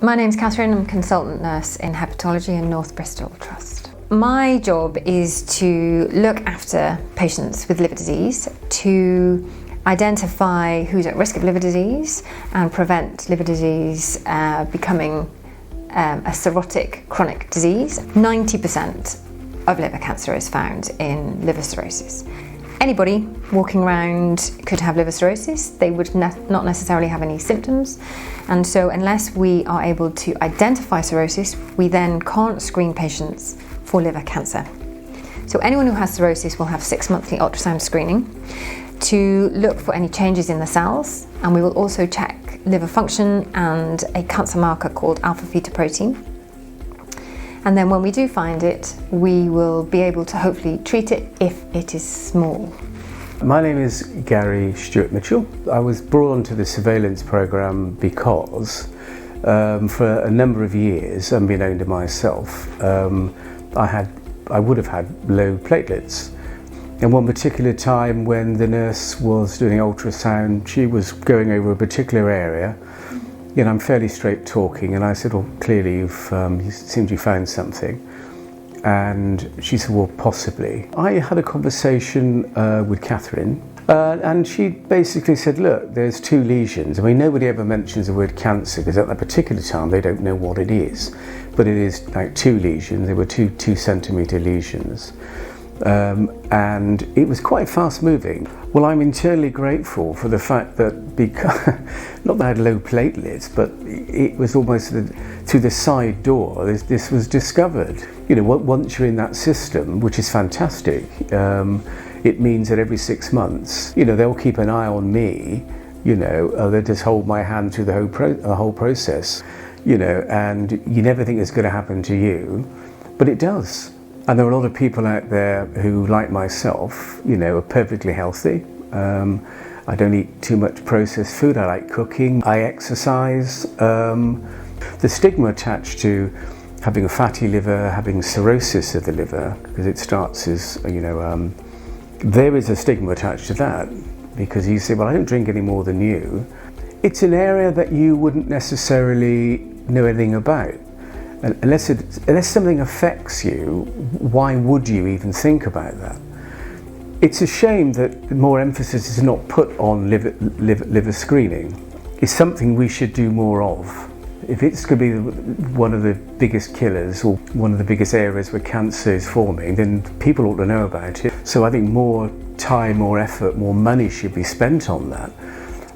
My name's Catherine, I'm a consultant nurse in hepatology in North Bristol Trust. My job is to look after patients with liver disease, to identify who's at risk of liver disease and prevent liver disease becoming a cirrhotic chronic disease. 90% of liver cancer is found in liver cirrhosis. Anybody walking around could have liver cirrhosis. They would not necessarily have any symptoms, and so unless we are able to identify cirrhosis, we then can't screen patients for liver cancer. So anyone who has cirrhosis will have 6 monthly ultrasound screening to look for any changes in the cells, and we will also check liver function and a cancer marker called alpha-fetoprotein. And then when we do find it, we will be able to hopefully treat it if it is small. My name is Gary Stewart Mitchell. I was brought onto the surveillance programme because for a number of years, unbeknown to myself, I would have had low platelets. And one particular time when the nurse was doing ultrasound, she was going over a particular area. You know, I'm fairly straight talking, and I said, well, clearly you seemed you found something. And she said, well, possibly. I had a conversation with Catherine, and she basically said, look, there's 2 lesions. I mean, nobody ever mentions the word cancer, because at that particular time, they don't know what it is. But it is like 2 lesions. They were 2 centimetre lesions. And it was quite fast moving. Well, I'm internally grateful for the fact that, because, not that I had low platelets, but it was almost through the side door, this was discovered. You know, once you're in that system, which is fantastic, it means that every 6 months, you know, they'll keep an eye on me, you know, they'll just hold my hand through the whole process, you know, and you never think it's going to happen to you, but it does. And there are a lot of people out there who, like myself, you know, are perfectly healthy. I don't eat too much processed food. I like cooking. I exercise. The stigma attached to having a fatty liver, having cirrhosis of the liver, because it starts as, you know, there is a stigma attached to that, because you say, well, I don't drink any more than you. It's an area that you wouldn't necessarily know anything about. Unless something affects you, why would you even think about that? It's a shame that more emphasis is not put on liver screening. It's something we should do more of. If it's going to be one of the biggest killers or one of the biggest areas where cancer is forming, then people ought to know about it. So I think more time, more effort, more money should be spent on that,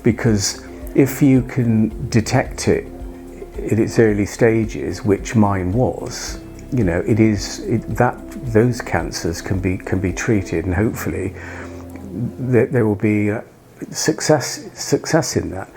because if you can detect it in its early stages, which mine was, you know, those cancers can be treated, and hopefully there will be success in that.